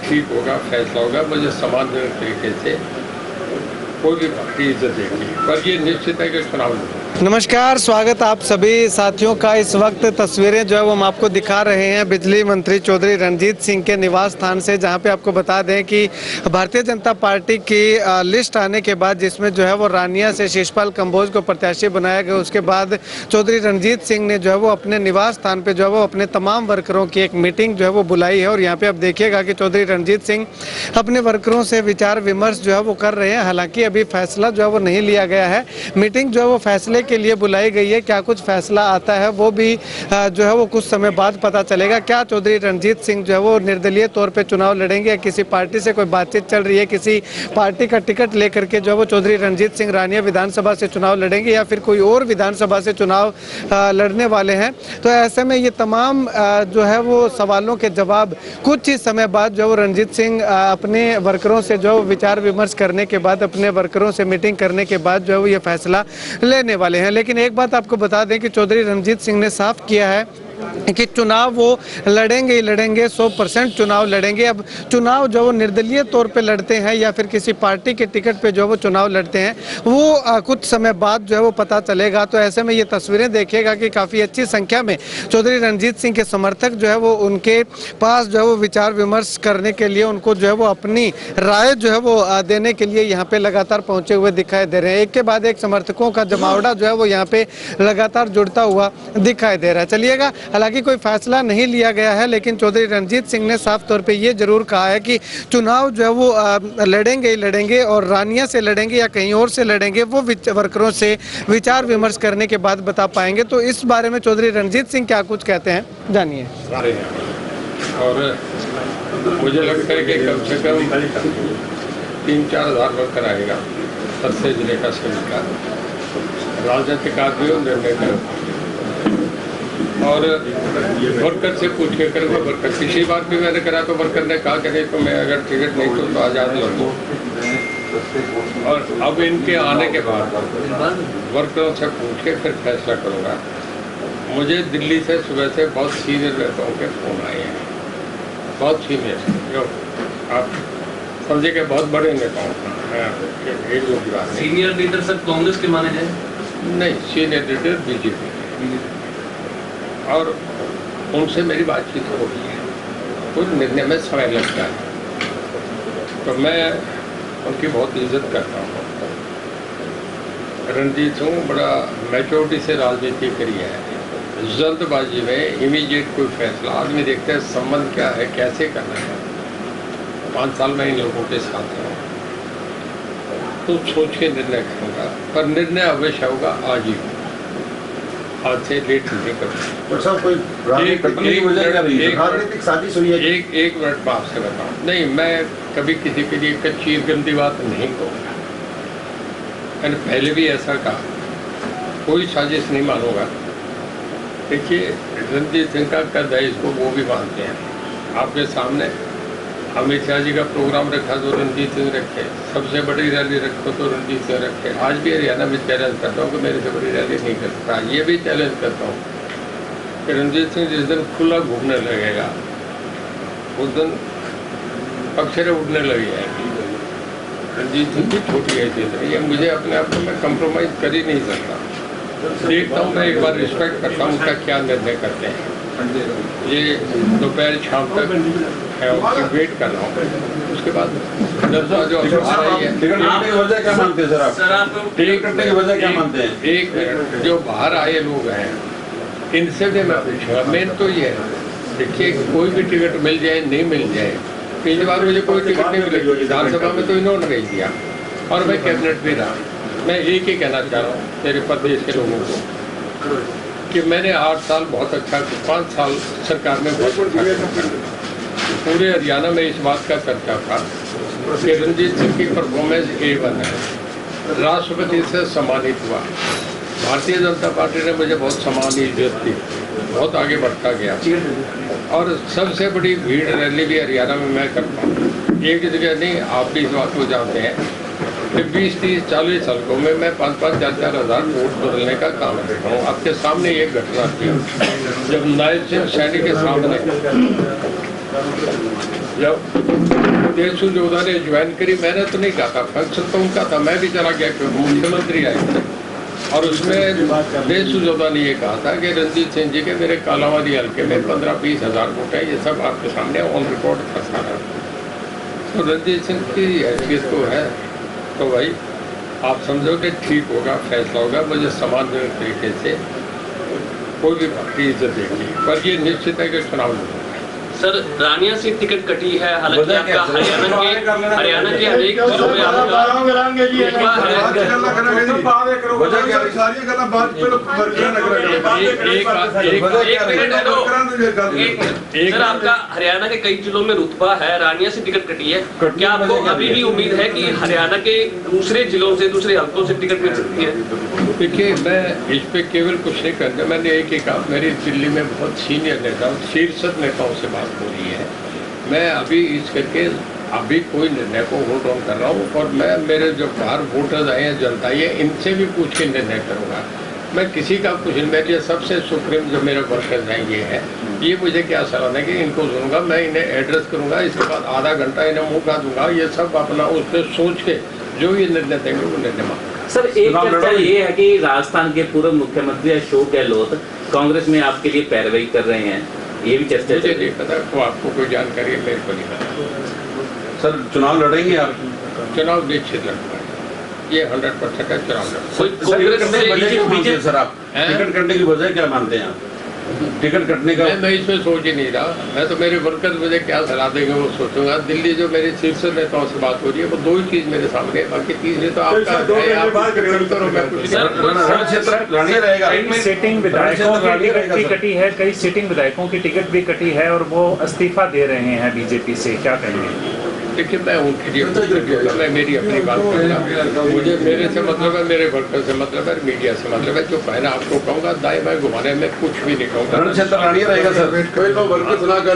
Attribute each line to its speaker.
Speaker 1: ठीक होगा, फैसला होगा। मुझे सम्मानजनक तरीके से कोई भी पार्टी इज्जत देगी, पर ये निश्चित है कि चुनाव लड़ेंगे।
Speaker 2: नमस्कार, स्वागत आप सभी साथियों का। इस वक्त तस्वीरें जो है वो हम आपको दिखा रहे हैं बिजली मंत्री चौधरी रणजीत सिंह के निवास स्थान से, जहां पे आपको बता दें कि भारतीय जनता पार्टी की लिस्ट आने के बाद, जिसमें जो है वो रानिया से शिषपाल कंबोज को प्रत्याशी बनाया गया, उसके बाद चौधरी रणजीत सिंह ने जो है वो अपने निवास स्थान पर जो है वो अपने तमाम वर्करों की एक मीटिंग जो है वो बुलाई है। और यहाँ पे आप देखिएगा कि चौधरी रणजीत सिंह अपने वर्करों से विचार विमर्श जो है वो कर रहे हैं। हालांकि अभी फैसला जो है वो नहीं लिया गया है। मीटिंग जो है वो फैसले के लिए बुलाई गई है। क्या कुछ फैसला आता है वो भी जो है वो कुछ समय बाद पता चलेगा। क्या चौधरी रणजीत सिंह जो है वो निर्दलीय तौर पे चुनाव लड़ेंगे, या किसी पार्टी से कोई बातचीत चल रही है, किसी पार्टी का टिकट लेकर के जो है वो चौधरी रणजीत सिंह रानिया विधानसभा से चुनाव लड़ेंगे, या फिर कोई और विधानसभा से चुनाव लड़ने वाले हैं। तो ऐसे में ये तमाम जो है वो सवालों के जवाब कुछ ही समय बाद जो है वो रणजीत सिंह अपने वर्करों से जो विचार विमर्श करने के बाद, अपने वर्करों से मीटिंग करने के बाद जो है वो ये फैसला लेने वाले हैं। लेकिन एक बात आपको बता दें कि चौधरी रणजीत सिंह ने साफ किया है कि चुनाव वो लड़ेंगे ही लड़ेंगे, 100% चुनाव लड़ेंगे। अब चुनाव जो वो निर्दलीय तौर पे लड़ते हैं या फिर किसी पार्टी के टिकट पे जो वो चुनाव लड़ते हैं, वो कुछ समय बाद जो है वो पता चलेगा। तो ऐसे में ये तस्वीरें देखिएगा कि काफ़ी अच्छी संख्या में चौधरी रणजीत सिंह के समर्थक जो है वो उनके पास जो है वो विचार विमर्श करने के लिए, उनको जो है वो अपनी राय जो है वो देने के लिए यहाँ पे लगातार पहुँचे हुए दिखाई दे रहे हैं। एक के बाद एक समर्थकों का जमावड़ा जो है वो यहाँ पे लगातार जुड़ता हुआ दिखाई दे रहा है। चलिएगा, हालांकि कोई फैसला नहीं लिया गया है, लेकिन चौधरी रणजीत सिंह ने साफ तौर पे ये जरूर कहा है कि चुनाव जो है वो लड़ेंगे ही लड़ेंगे, और रानिया से लड़ेंगे या कहीं और से लड़ेंगे वो वर्करों से विचार विमर्श करने के बाद बता पाएंगे। तो इस बारे में चौधरी रणजीत सिंह क्या कुछ कहते हैं, जानिए।
Speaker 1: और मुझे लगता है कि कम से कम 3-4 हज़ार वर्कर आएगा सबसे जिले का सभी का राजनीतिक आदमियों निर्णय। और वर्कर से पूछ के करूँगा। वर्कर पिछली बार भी मैंने करा तो वर्कर ने कहा कि तो मैं अगर टिकट नहीं तो आज़ाद लड़ूँ। और अब इनके आने के बाद वर्करों से पूछ के फिर फैसला करूँगा। मुझे दिल्ली से सुबह से बहुत सीनियर नेताओं के फ़ोन आए हैं, बहुत सीनियर, जो आप समझे के बहुत बड़े नेताओं का।
Speaker 3: सीनियर लीडर सर कांग्रेस के माने जाए?
Speaker 1: नहीं, सीनियर लीडर बीजेपी। और उनसे मेरी बातचीत हो रही है। कुछ निर्णय में समय लगता है, तो मैं उनकी बहुत इज्जत करता हूँ। रणजीत सिंह बड़ा मैच्योरिटी से राजनीति करी है। जल्दबाजी में इमीडिएट कोई फैसला आदमी देखते हैं संबंध क्या है, कैसे करना है। 5 साल में इन लोगों के साथ हूँ, तो सोच के निर्णय करूँगा। पर निर्णय अवश्य होगा आज ही, आज से लेट नहीं करूँगा।
Speaker 4: राजनीतिक साजिश हुई है।
Speaker 1: एक मिनट में आपसे बताऊँ। नहीं, मैं कभी किसी के लिए कच्ची गंदी बात नहीं कहूँगा। मैंने पहले भी ऐसा कहा, कोई साजिश नहीं मानूंगा। देखिए, रणजीत सिंह का कद है, इसको वो भी मानते हैं। आपके सामने अमित शाह जी का प्रोग्राम रखा तो रणजीत सिंह रखे, सबसे बड़ी रैली रखो तो रणजीत सिंह रखे। आज भी हरियाणा में चैलेंज करता हूँ कि मेरे से बड़ी रैली नहीं कर सकता। ये भी चैलेंज करता हूँ कि रणजीत सिंह जिस दिन खुला घूमने लगेगा उस दिन अक्षर उड़ने लग जाएगी। रणजीत सिंह की छोटी हैसियत है, ये मुझे अपने आप को मैं कंप्रोमाइज़ कर ही नहीं सकता। देखता हूँ, मैं एक बार रिस्पेक्ट करता हूँ उनका क्या निर्णय करते हैं। ये दोपहर शाम तक है, उसकी वेट कर रहा हूँ। उसके बाद जो बाहर आई है,
Speaker 4: वजह क्या मानते हैं सर आप? टिकट कटने की वजह क्या मानते हैं?
Speaker 1: एक मिनट, जो बाहर आए लोग हैं इनसे भी मैं पूछूंगा। मेन तो ये है, देखिए, कोई भी टिकट मिल जाए नहीं मिल जाए, पिछली बार मुझे कोई टिकट नहीं मिलेगी विधानसभा में, तो इन्होंने भेज दिया और मैं कैबिनेट में रहा। मैं एक ही कहना चाह रहा हूँ मेरे प्रदेश के लोगों को कि मैंने 8 साल बहुत अच्छा, 5 साल सरकार में बहुत अच्छा, पूरे हरियाणा में इस बात का चर्चा था कि रणजीत सिंह की परफॉर्मेंस A1 है। राष्ट्रपति से सम्मानित हुआ, भारतीय जनता पार्टी ने मुझे बहुत सम्मान इज्जत दी, बहुत आगे बढ़ता गया। और सबसे बड़ी भीड़ रैली भी हरियाणा में मैं करता हूँ, एक जगह नहीं। आप भी इस बात को जानते हैं कि 20-30-40 सालों में मैं 5-5, 4-4 हज़ार वोट बदलने का काम करता हूँ। आपके सामने एक घटना थी, जब नायब सिंह सैनी के सामने जब देश सुजोधा ने ज्वाइन करी, मैंने तो नहीं कहा था, फंक्शन तो उनका था, मैं भी चला गया क्योंकि मुख्यमंत्री आए थे। और उसमें देश सुजोधा ने ये कहा था कि रणजीत सिंह जी के मेरे कालावादी हल्के में 15-20 हज़ार वोट है, ये सब आपके सामने ऑन रिकॉर्ड था सारा। तो रणजीत सिंह की हैसियत तो है, तो भाई आप समझो कि ठीक होगा, फैसला होगा, मुझे सम्मानजनक तरीके से कोई भी पार्टी इज्जत देगी, पर ये निश्चित है कि चुनाव नहीं होगा।
Speaker 3: सर रानिया से टिकट कटी है, हालांकि आपका हरियाणा के हर एक जिलों में आपका रुतबा है। सर आपका हरियाणा के कई जिलों में रुतबा है, रानिया से टिकट कटी है, क्या आपको अभी भी उम्मीद है कि हरियाणा के दूसरे जिलों से, दूसरे हल्कों से टिकट मिल सकती है?
Speaker 1: देखिए, मैं इस पे केवल कुछ नहीं करना, मैंने एक ही कहा, मेरी दिल्ली में बहुत सीनियर नेता, शीर्षक नेताओं से बात हो रही है। मैं अभी इस करके अभी कोई निर्णय को होल्ड ऑन कर रहा हूँ, और मैं मेरे जो बाहर वोटर्स आए हैं, जनता है, इनसे भी पूछ के निर्णय करूँगा। मैं किसी का कुछ, मेरे सबसे सुप्रीम जो मेरे वर्कर्स हैं ये है, ये मुझे क्या सलाह है कि इनको सुनूंगा, मैं इन्हें एड्रेस करूँगा, इसके बाद आधा घंटा इन्हें मौका दूंगा, ये सब अपना उस पर सोच के जो ये निर्णय देंगे वो निर्णय मांगेंगे।
Speaker 5: सर एक चर्चा ये है कि राजस्थान के पूर्व मुख्यमंत्री अशोक गहलोत कांग्रेस में आपके लिए पैरवी कर रहे हैं, ये भी चर्चा
Speaker 1: मुझे नहीं पता, तो आपको कोई जानकारी है, मेरे को नहीं पता।
Speaker 4: सर चुनाव लड़ेंगे आप?
Speaker 1: चुनाव निश्चित लड़ूंगा, ये 100% है, चुनाव लड़ूंगा।
Speaker 4: सर आप टिकट कटने की वजह क्या मानते हैं आप? टिकट कटने का
Speaker 1: मैं इसमें सोच ही नहीं रहा, मैं तो मेरे वर्कर्स मुझे क्या सलाह देंगे वो सोचूंगा। दिल्ली जो मेरे शीर्ष नेताओं से बात हो रही है, वो दो ही चीज मेरे सामने है, बाकी तीसरे तो आपका
Speaker 6: सिटिंग विधायकों की टिकट भी कटी है, कई सिटिंग विधायकों की टिकट भी कटी है और वो इस्तीफा दे रहे हैं बीजेपी से, क्या कहेंगे?
Speaker 1: देखिए, मैं उनके लिए मैं मेरी अपनी बात करूँगा, मुझे मेरे से मतलब है, मेरे वर्कर से मतलब है, मीडिया से मतलब है, जो कहना आपको कहूँगा, दाएं बाएं घुमाने में कुछ भी नहीं कहूँगा।
Speaker 4: रणजीत सिंह रहेगा सर, कोई तो वर्कर सुना कर